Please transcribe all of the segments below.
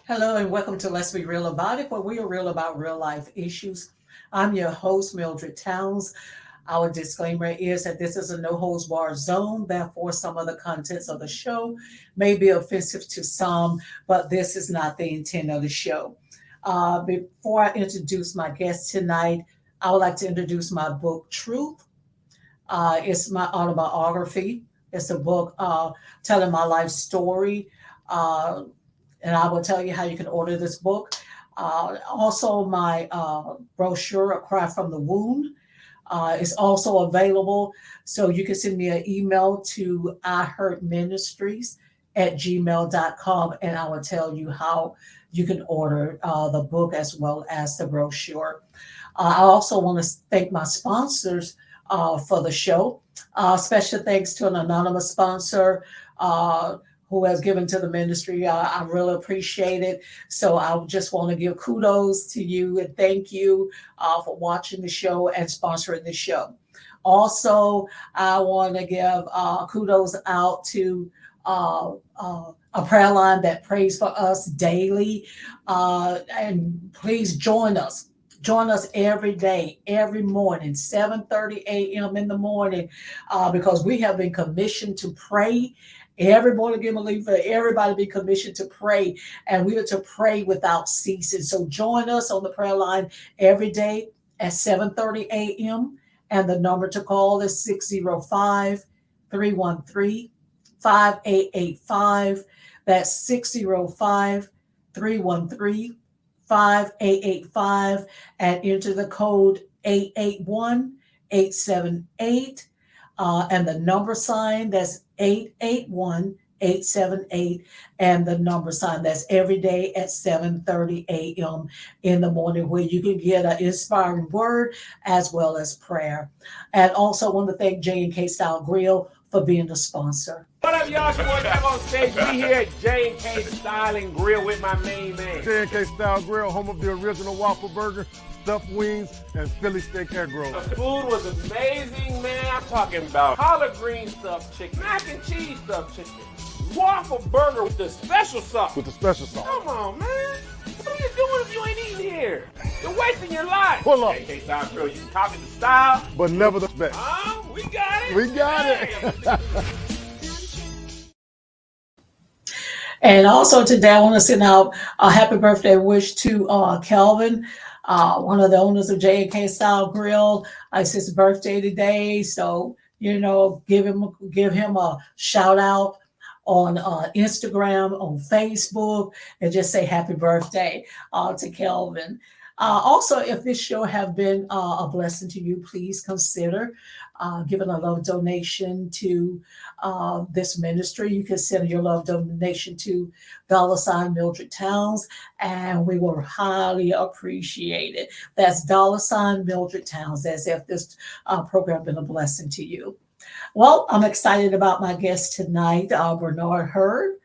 Hello and welcome to Let's Be Real About It, where we are real about real life issues. I'm your host, Mildred Towns. Our disclaimer is that this is a no holds barred zone. Therefore, some of the contents of the show may be offensive to some, but this is not the intent of the show. Before I introduce my guest tonight, I would like to introduce my book, Truth. It's my autobiography. It's a book telling my life story. Uh, and I will tell you how you can order this book. Also, my brochure, A Cry from the Wound, is also available. So you can send me an email to iheartministries@gmail.com, and I will tell you how you can order the book as well as the brochure. I also want to thank my sponsors for the show. Special thanks to an anonymous sponsor who has given to the ministry. I really appreciate it. So I just want to give kudos to you and thank you for watching the show and sponsoring the show. Also, I want to give kudos out to a prayer line that prays for us daily. And please join us. Join us every day, every morning, 7:30 a.m. in the morning, because we have been commissioned to pray. Every born again believer, everybody be commissioned to pray, and we are to pray without ceasing. So join us on the prayer line every day at 7:30 a.m. And the number to call is 605-313-5885. That's 605-313-5885, and enter the code 881-878, and the number sign that's 881-878, and the number sign that's every day at 7:30 a.m. in the morning, where you can get an inspiring word as well as prayer. And also want to thank J&K Style Grill for being the sponsor. What up, y'all? It's your boy Kev on stage. We here at J&K Style and Grill with my main man. J&K Style Grill, home of the original waffle burger, stuffed wings, and Philly steak egg roll. The food was amazing, man. I'm talking about collard green stuffed chicken, mac and cheese stuffed chicken, waffle burger with the special sauce. With the special sauce. Come on, man. What are you doing if you ain't eating here? You're wasting your life. Pull up. J&K Style Grill, you can copy the style. But never the best. We got it. We got it. And also today, I want to send out a happy birthday wish to Kelvin, one of the owners of J&K Style Grill. It's his birthday today, so give him a shout out on Instagram, on Facebook, and just say happy birthday to Kelvin. Also, if this show have been a blessing to you, please consider giving a love donation to this ministry. You can send your love donation to $ Mildred Towns, and we will highly appreciate it. That's $ Mildred Towns, as if this program been a blessing to you. Well, I'm excited about my guest tonight, Bernard Hurd.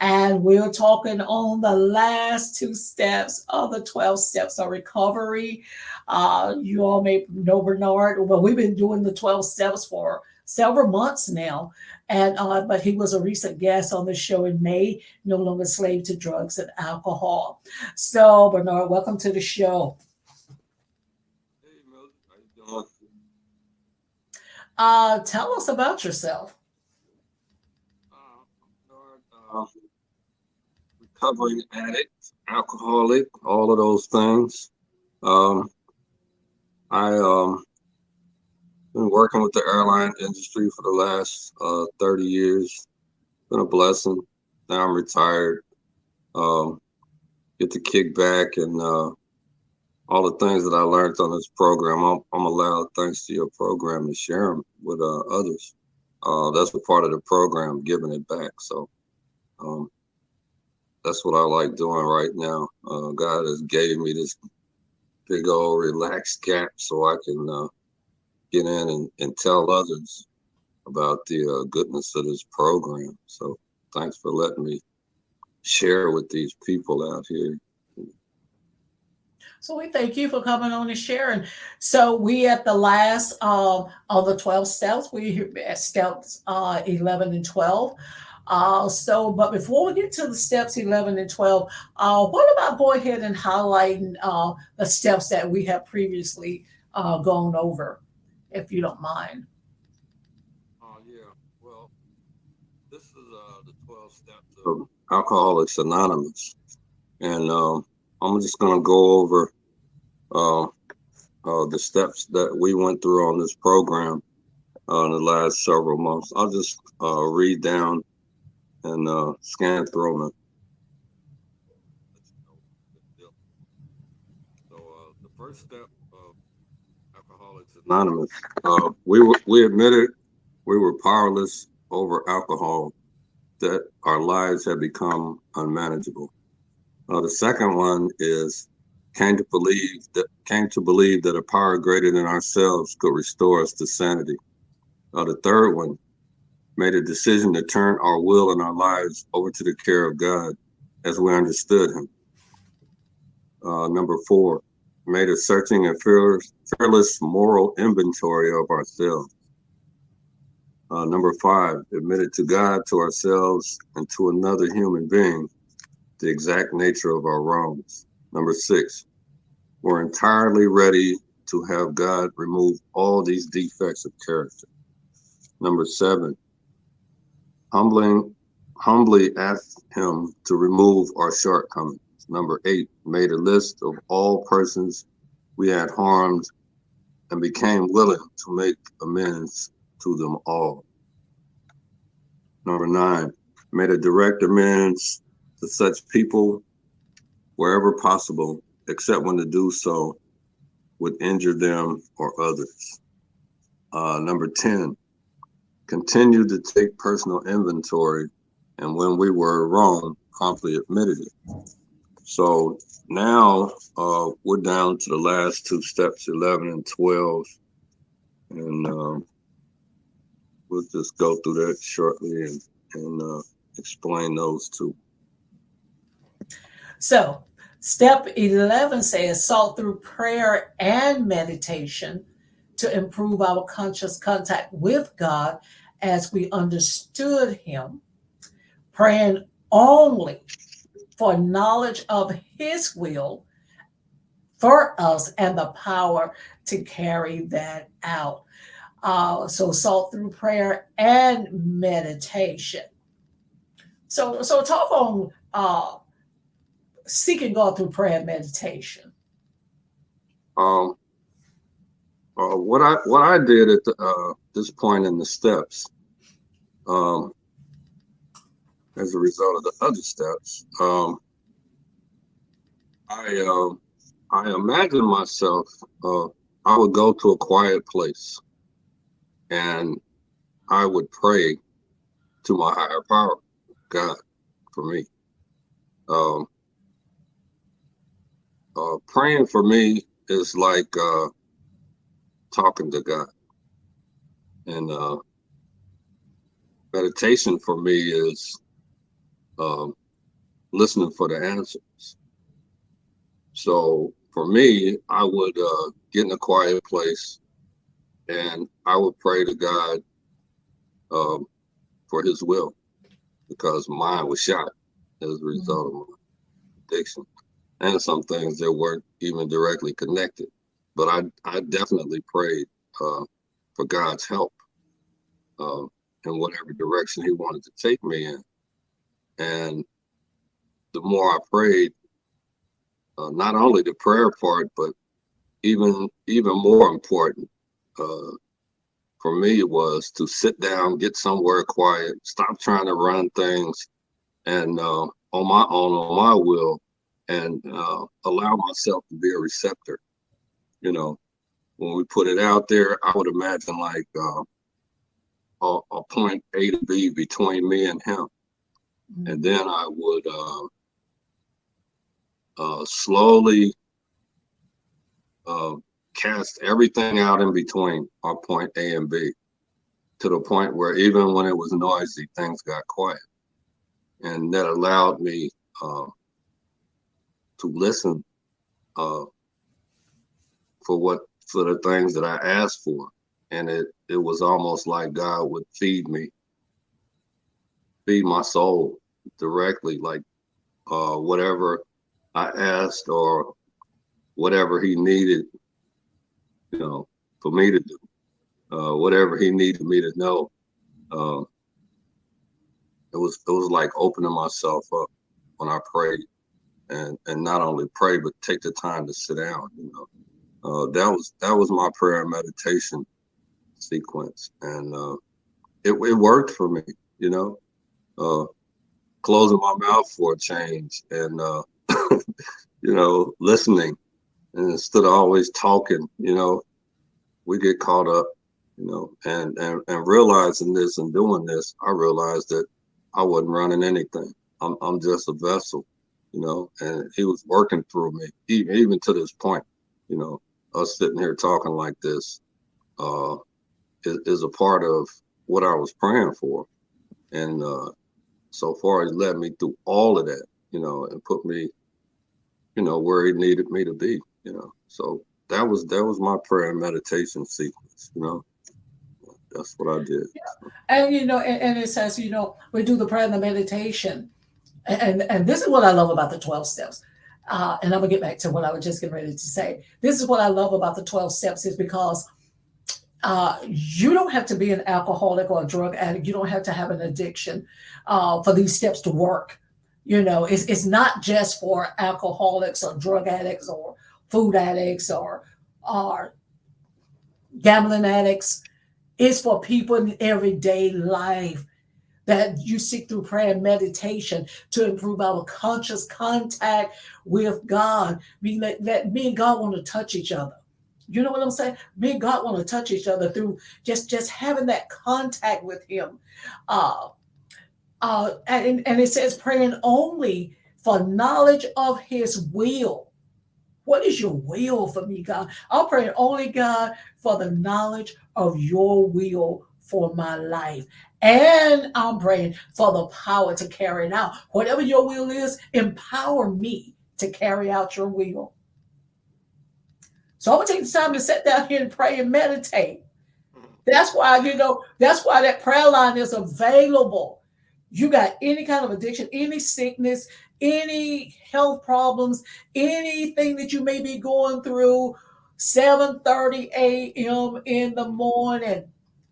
And we're talking on the last two steps of the 12 steps of recovery. You all may know Bernard. Well, we've been doing the 12 steps for several months now. And but he was a recent guest on the show in May, no longer slave to drugs and alcohol. So, Bernard, welcome to the show. Hey, Mildred, how you doing? Tell us about yourself. Bernard, recovering addict, alcoholic, all of those things. I been working with the airline industry for the last 30 years. Been a blessing. Now I'm retired. Get to kick back and all the things that I learned on this program. I'm allowed, thanks to your program, to share them with others. That's a part of the program, giving it back. So that's what I like doing right now. God has gave me this big old relaxed gap so I can get in and tell others about the goodness of this program. So thanks for letting me share with these people out here. So we thank you for coming on and sharing. So we at the last of the 12 steps. We at steps 11 and 12. But before we get to the steps 11 and 12, what about go ahead and highlighting the steps that we have previously gone over, if you don't mind? Yeah. Well, this is the 12 steps of Alcoholics Anonymous, and I'm just gonna go over uh, the steps that we went through on this program in the last several months. I'll just read down and scan through them. So the first step of Alcoholics Anonymous, we admitted we were powerless over alcohol, that our lives had become unmanageable. The second one is came to believe that a power greater than ourselves could restore us to sanity. The third one, made a decision to turn our will and our lives over to the care of God as we understood Him. Number 4, made a searching and fearless moral inventory of ourselves. Number 5, admitted to God, to ourselves, and to another human being the exact nature of our wrongs. Number 6, we're entirely ready to have God remove all these defects of character. Number 7, humbly asked Him to remove our shortcomings. Number 8, made a list of all persons we had harmed and became willing to make amends to them all. Number 9, made a direct amends to such people wherever possible, except when to do so would injure them or others. Number 10, continued to take personal inventory, and when we were wrong, promptly admitted it. So now we're down to the last two steps, 11 and 12, and we'll just go through that shortly and explain those two. So, step 11 says sought through prayer and meditation to improve our conscious contact with God as we understood Him, praying only for knowledge of His will for us and the power to carry that out. So, sought through prayer and meditation. So talk on seeking God through prayer and meditation. What I did at this point in the steps, as a result of the other steps, I imagined myself. I would go to a quiet place, and I would pray to my higher power, God, for me. Praying for me is like talking to God, and meditation for me is listening for the answers. So for me, I would get in a quiet place, and I would pray to God for His will, because mine was shot as a result of my addiction, and some things that weren't even directly connected. But I definitely prayed for God's help in whatever direction He wanted to take me in. And the more I prayed, not only the prayer part, but even more important for me was to sit down, get somewhere quiet, stop trying to run things, and on my own, on my will, and allow myself to be a receptor. You know, when we put it out there, I would imagine like a point A to B between me and Him, and then I would slowly cast everything out in between our point A and B, to the point where even when it was noisy, things got quiet. And that allowed me to listen for the things that I asked for. And it was almost like God would feed me feed my soul directly, like whatever I asked or whatever he needed, you know, for me to do, whatever he needed me to know. Uh, it was like opening myself up when I prayed, and not only pray but take the time to sit down. You know, that was my prayer and meditation sequence, and it worked for me. You know, uh, closing my mouth for a change, and you know, listening, and instead of always talking. You know, we get caught up. You know, and realizing this and doing this, I realized that I wasn't running anything. I'm just a vessel, you know, and he was working through me, even to this point. You know, us sitting here talking like this uh, is a part of what I was praying for, and so far he led me through all of that, you know, and put me, you know, where he needed me to be, you know. So that was my prayer and meditation sequence, you know. That's what I did. And you know, and it says, you know, we do the prayer and the meditation, and this is what I love about the 12 steps. And I'm gonna get back to what I was just getting ready to say. This is what I love about the 12 steps is because you don't have to be an alcoholic or a drug addict. You don't have to have an addiction for these steps to work. You know, it's not just for alcoholics or drug addicts or food addicts or gambling addicts. It's for people in everyday life that you seek through prayer and meditation to improve our conscious contact with God. That me and God want to touch each other. You know what I'm saying? Me and God want to touch each other through just having that contact with Him. Uh, and it says praying only for knowledge of His will. What is your will for me, God? I'm praying only, God, for the knowledge of your will for my life. And I'm praying for the power to carry it out. Whatever your will is, empower me to carry out your will. So I'm going to take the time to sit down here and pray and meditate. That's why, you know, that's why that prayer line is available. You got any kind of addiction, any sickness, any health problems, anything that you may be going through, 7:30 a.m. in the morning,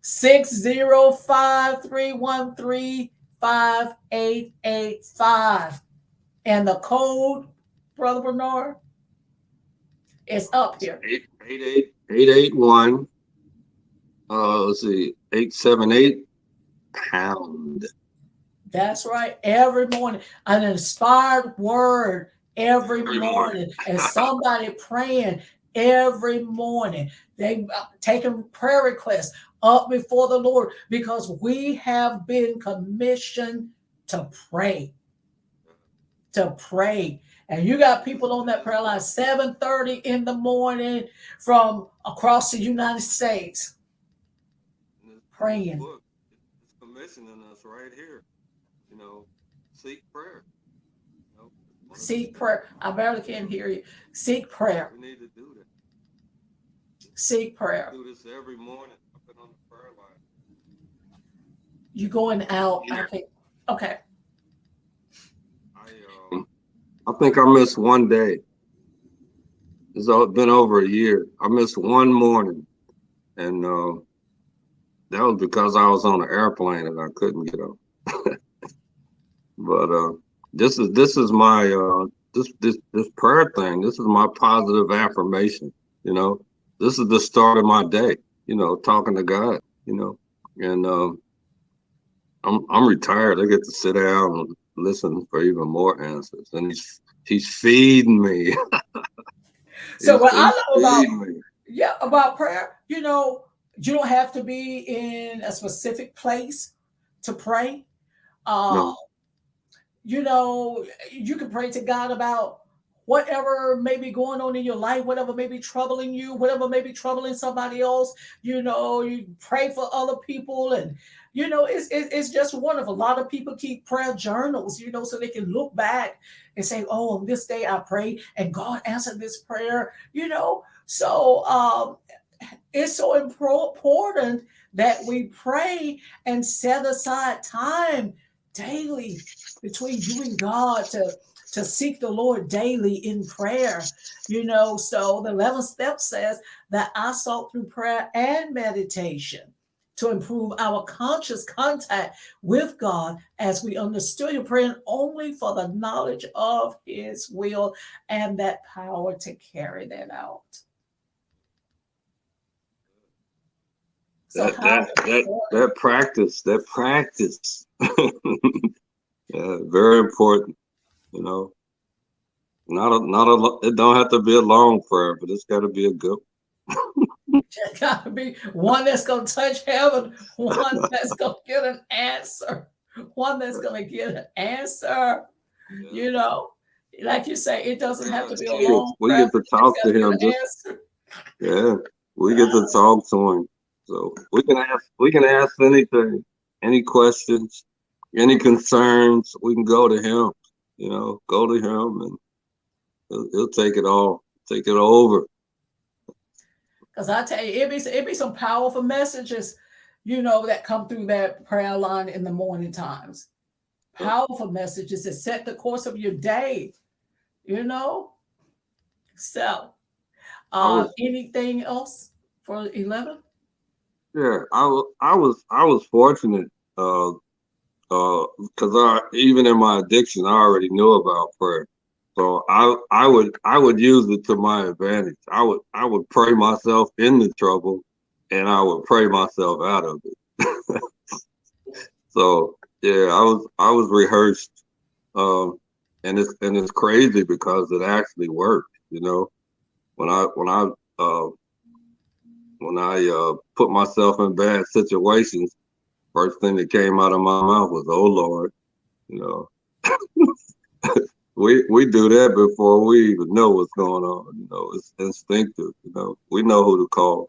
605-313-5885. And the code, Brother Bernard, is up here. 888-881. Let's see, 878 pound. That's right. Every morning, an inspired word every morning, and somebody praying every morning. They taking prayer requests up before the Lord because we have been commissioned to pray. To pray. And you got people on that prayer line 7:30 in the morning from across the United States praying. It's commissioning us right here. You know, seek prayer. You know, Seek prayer. I barely can hear you. Seek prayer. we need to do that. Seek prayer. Do this every morning. I've been on the prayer line. You going out? Yeah. Okay. I think I missed one day. It's been over a year. I missed one morning, and that was because I was on an airplane and I couldn't get on. But this is my this prayer thing. This is my positive affirmation. You know, this is the start of my day. You know, talking to God. You know, and I'm retired. I get to sit down and listen for even more answers, and he's feeding me. So what I love about prayer, you know, you don't have to be in a specific place to pray. Uh, No. you know, you can pray to God about whatever may be going on in your life, whatever may be troubling you, whatever may be troubling somebody else. You know, you pray for other people, and you know, it's just wonderful. A lot of people keep prayer journals, you know, so they can look back and say, "Oh, on this day I prayed, and God answered this prayer." You know, so it's so important that we pray and set aside time daily between you and God to seek the Lord daily in prayer. So the 11th step says that I sought through prayer and meditation to improve our conscious contact with God as we understood Him, praying only for the knowledge of His will and that power to carry that out. So That how that that practice. Yeah, very important. You know, it don't have to be a long prayer, but it's got to be a good. It's got to be one that's going to touch heaven, one that's going to get an answer, one that's going to get an answer. Yeah. You know, like you say, it doesn't have to be a Kids, long we prayer, get but to you just talk got to to get him. an answer. Yeah, we get to talk to him. So we can ask anything, any questions, any concerns. We can go to him. Go to him, and he'll take it all, take it over. Because I tell you, it be some powerful messages, that come through that prayer line in the morning times. Powerful messages that set the course of your day, you know. So, I was, anything else for 11? yeah, I was fortunate, because I even in my addiction, I already knew about prayer. So I would use it to my advantage. I would pray myself into trouble, and I would pray myself out of it. So yeah, I was rehearsed, and it's crazy because it actually worked. When I when I uh, put myself in bad situations, first thing that came out of my mouth was, "Oh Lord," you know. We do that before we even know what's going on. It's instinctive. We know who to call.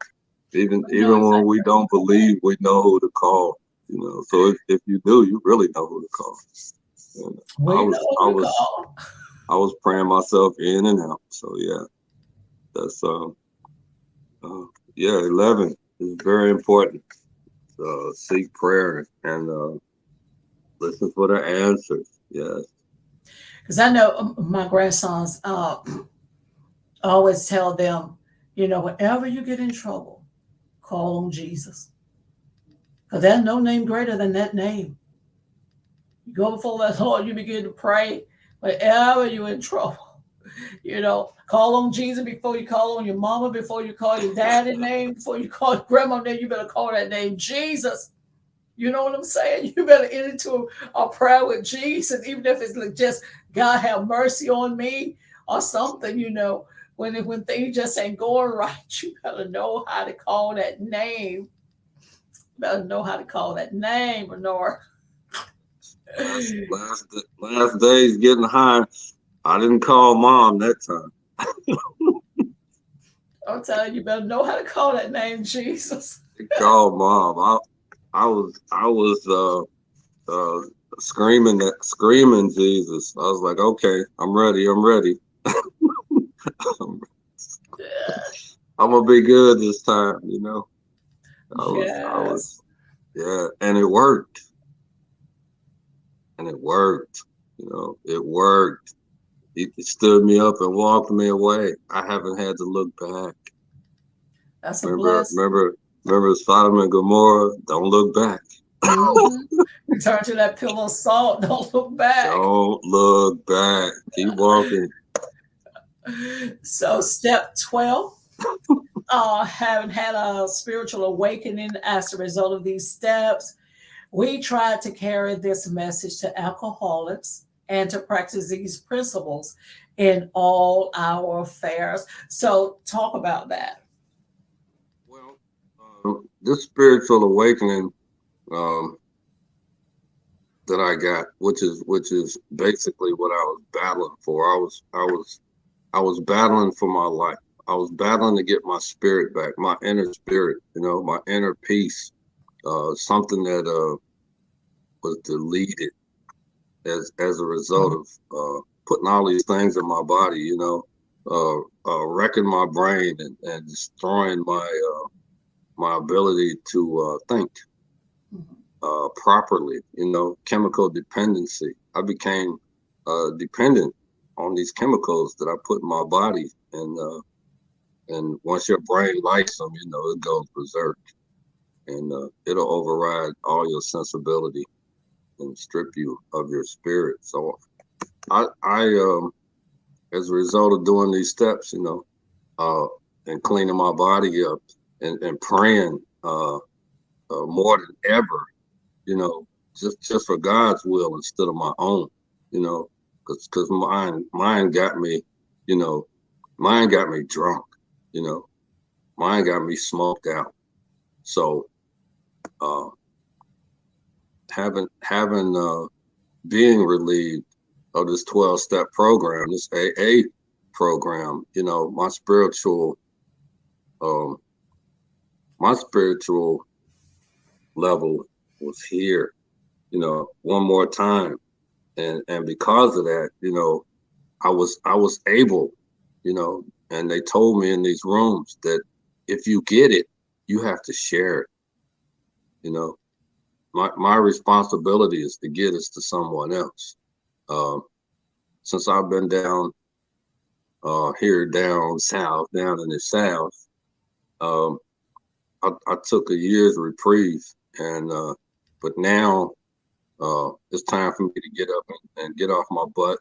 We know Even when we exactly. don't believe, we know who to call. So if you do, you really know who to call. And I We know was I who to was call. I was praying myself in and out. So yeah, that's uh yeah, 11 is very important. Seek prayer and listen for the answers. Yes. Because I know my grandsons always tell them, whenever you get in trouble, call on Jesus. Because there's no name greater than that name. You go before that Lord, you begin to pray whenever you're in trouble. Call on Jesus before you call on your mama, before you call your daddy name, before you call your grandma name, you better call that name Jesus. You know what I'm saying? You better enter into a prayer with Jesus, even if it's like just God have mercy on me or something, when things just ain't going right, you better know how to call that name. You better know how to call that name, Lenore. Last days getting high. I didn't call mom that time. I'm telling you, you better know how to call that name, Jesus. I called mom. I was screaming Jesus. I was like, okay, I'm ready. I'm ready. I'm gonna be good this time. I Yes. was, yeah, and it worked. And it worked. It worked. He stood me up and walked me away. I haven't had to look back. That's a Remember, blessing. remember, remember Sodom and Gomorrah? Don't look back. Mm-hmm. Return to that pillow of salt. Don't look back. Don't look back. Keep walking. So, step 12, having had a spiritual awakening as a result of these steps, we tried to carry this message to alcoholics and to practice these principles in all our affairs. So, talk about that. Well, this spiritual awakening um, that I got, which is basically what I was battling for. I was battling for my life. I was battling to get my spirit back, my inner spirit, my inner peace. Something that was deleted as a result of putting all these things in my body, wrecking my brain and destroying my ability to think. properly, chemical dependency. I became dependent on these chemicals that I put in my body. And once your brain likes them, it goes berserk, and it'll override all your sensibility and strip you of your spirit. So I as a result of doing these steps, and cleaning my body up and praying more than ever, just for God's will instead of my own, because mine got me, mine got me drunk, mine got me smoked out. So having being relieved of this 12-step program, this AA program, um, my spiritual level was here, one more time. And because of that, I was able, and they told me in these rooms that if you get it, you have to share it. My responsibility is to get it to someone else. Since I've been down here down south, down in the south, I took a year's reprieve, and but now it's time for me to get up and get off my butt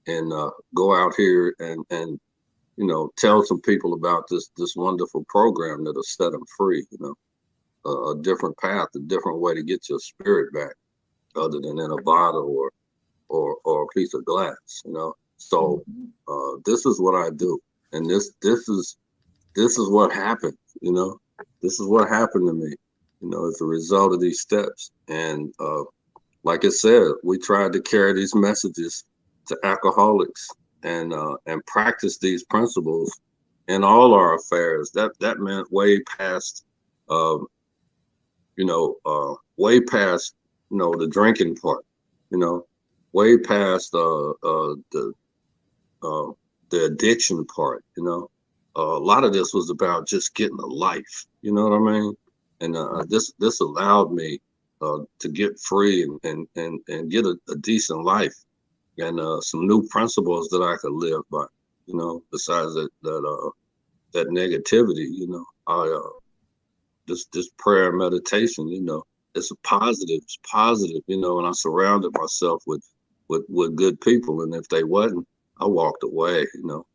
and go out here and tell some people about this wonderful program that'll set them free. A different path, a different way to get your spirit back, other than in a bottle or a piece of glass. So this is what I do, and this is what happened. This is what happened to me. As a result of these steps. And like I said, we tried to carry these messages to alcoholics and practice these principles in all our affairs. That meant way past, way past, the drinking part. Way past the addiction part. A lot of this was about just getting a life. You know what I mean? And this allowed me to get free and get a decent life, and some new principles that I could live by. Besides that negativity. I this prayer and meditation. It's a positive. It's positive. And I surrounded myself with good people, and if they wasn't, I walked away.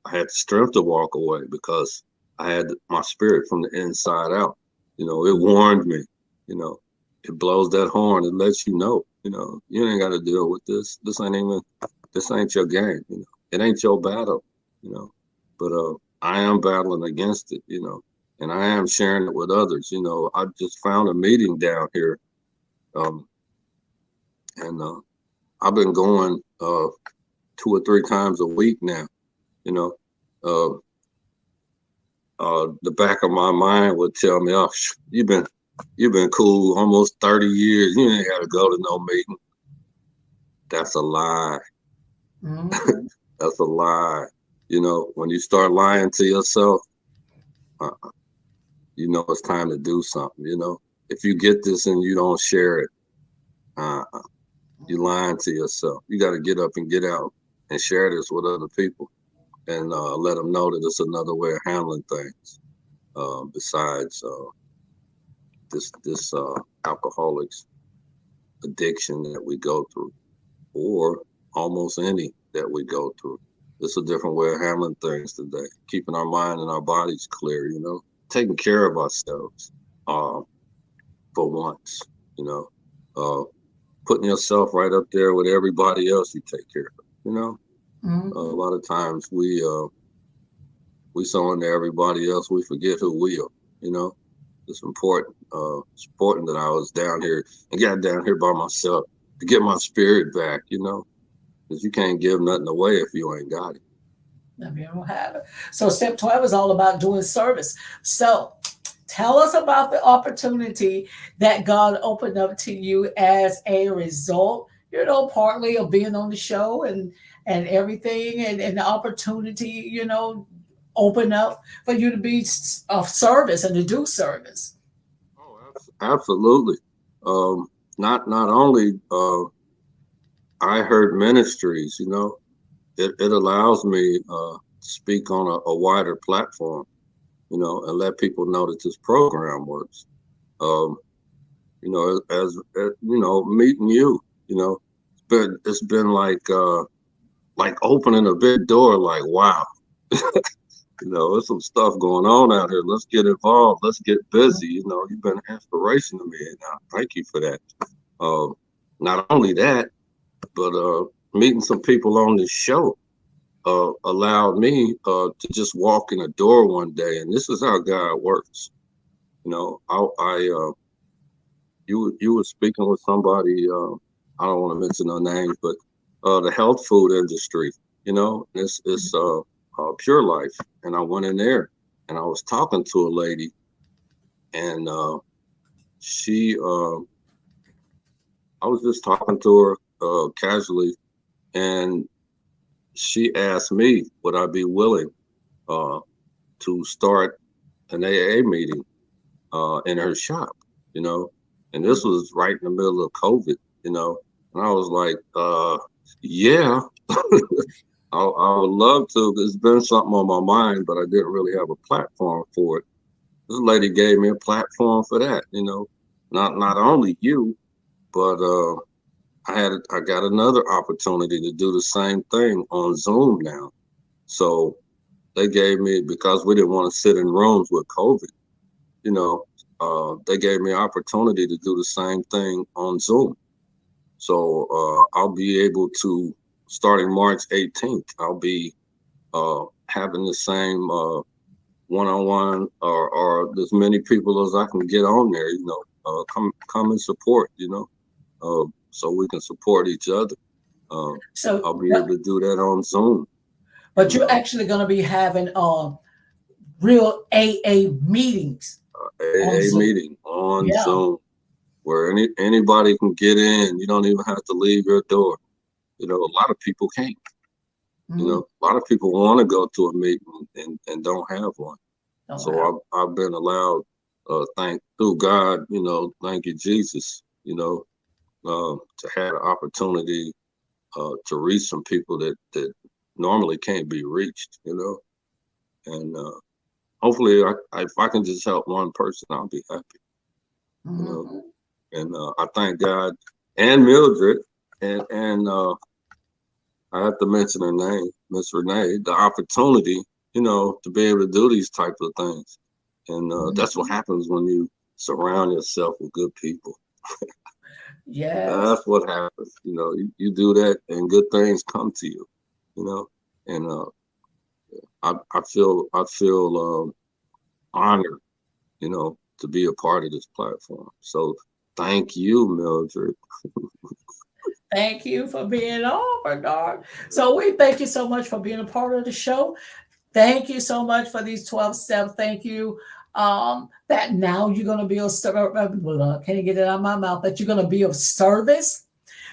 I had the strength to walk away because I had my spirit from the inside out. It warned me. It blows that horn and lets you know. You ain't got to deal with this. This ain't your game. It ain't your battle. But I am battling against it. And I am sharing it with others. I just found a meeting down here, and I've been going 2 or 3 times a week now. The back of my mind would tell me, "Oh, you've been cool almost 30 years. You ain't got to go to no meeting." That's a lie. Mm-hmm. That's a lie. When you start lying to yourself, it's time to do something. If you get this and you don't share it, you're lying to yourself. You got to get up and get out and share this with other people, and let them know that it's another way of handling things, besides this alcoholics addiction that we go through, or almost any that we go through. It's a different way of handling things today, keeping our mind and our bodies clear, taking care of ourselves for once, putting yourself right up there with everybody else you take care of. Mm-hmm. A lot of times we so into everybody else, we forget who we are. It's important. It's important that I was down here and got down here by myself to get my spirit back, because you can't give nothing away if you ain't got it. If you don't have it. So step 12 is all about doing service. So tell us about the opportunity that God opened up to you as a result, partly of being on the show and everything, and the opportunity, open up for you to be of service and to do service. Oh, absolutely. not only I heard ministries, it allows me to speak on a wider platform, and let people know that this program works. Um, as meeting you, it's been like opening a big door. Like, wow, there's some stuff going on out here. Let's get involved. Let's get busy. You've been an inspiration to me, and I thank you for that. Um, Not only that, but meeting some people on this show allowed me to just walk in a door one day, and this is how God works. You were speaking with somebody. I don't want to mention their names, but the health food industry. It's Pure Life, and I went in there, and I was talking to a lady, and she, I was just talking to her casually, and she asked me, would I be willing uh, to start an AA meeting in her shop, you know, and this was right in the middle of COVID, and I was like, yeah, I would love to. It's been something on my mind, but I didn't really have a platform for it. This lady gave me a platform for that, not only you, but I got another opportunity to do the same thing on Zoom now. So they gave me, because we didn't want to sit in rooms with COVID, you know, they gave me opportunity to do the same thing on Zoom. So I'll be able to, starting March 18th, I'll be having the same one-on-one or as many people as I can get on there, come and support, so we can support each other. So, I'll be able to do that on Zoom. but And you're actually going to be having real AA meetings on AA Zoom. meeting on Yeah. Zoom where anybody can get in. You don't even have to leave your door. A lot of people can't. Mhm. A lot of people want to go to a meeting and don't have one. Don't So have. I've been allowed, thank through God, thank you Jesus, to have the opportunity to reach some people that normally can't be reached, and hopefully if I can just help one person, I'll be happy, you know. Mhm. And I thank God and Mildred and I have to mention her name, Miss Renee, the opportunity, to be able to do these types of things. And that's what Mhm. happens when you surround yourself with good people. Yes. That's what happens. You do that and good things come to you, you know. And I feel honored, to be a part of this platform. So thank you, Mildred. Thank you for being on, Bernard. So we thank you so much for being a part of the show. Thank you so much for these 12 steps. Thank you. That now you're going to be can you get it out of my mouth? That you're going to be of service,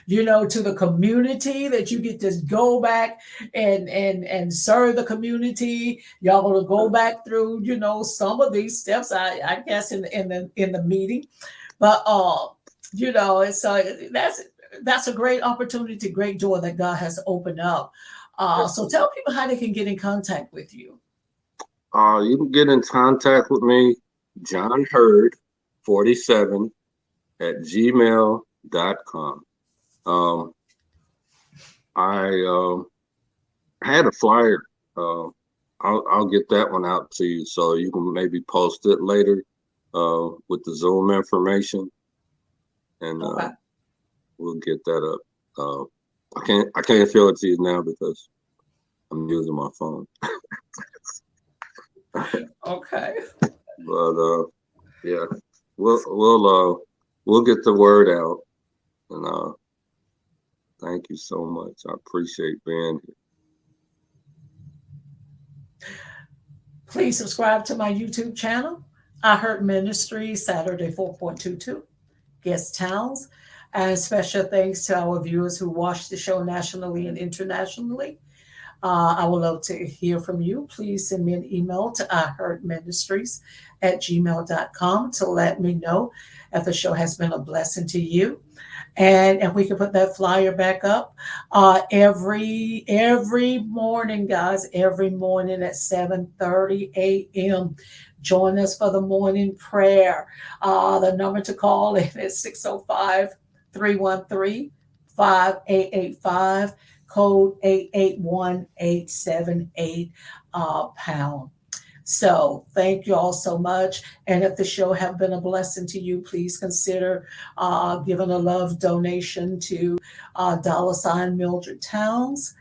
to the community, that you get to go back and serve the community. Y'all going to go back through, some of these steps, I guess, in the meeting. But it's that's a great opportunity, great door that God has opened up. So tell people how they can get in contact with you. You can get in contact with me, John Hurd 47 at gmail.com. Um, I had a flyer. Uh, I'll get that one out to you so you can maybe post it later with the Zoom information, and Okay. we'll get that up. I can't show it to you now because I'm using my phone. Okay. But yeah, we'll get the word out, and thank you so much. I appreciate being here. Please subscribe to my YouTube channel. I Heard Ministries, Saturday 4.22, guest towns. And special thanks to our viewers who watch the show nationally and internationally. I would love to hear from you. Please send me an email to iheartministries@gmail.com to let me know if the show has been a blessing to you. And if we can put that flyer back up every morning, guys, every morning at 7:30 a.m. Join us for the morning prayer. The number to call in is 605-313-5885, code 881878 pound. So thank you all so much. And if the show have been a blessing to you, please consider giving a love donation to $ Mildred Towns.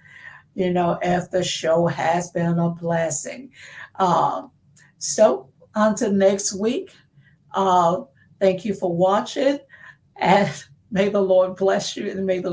If the show has been a blessing. Um, so until next week, uh, thank you for watching, and may the Lord bless you, and may the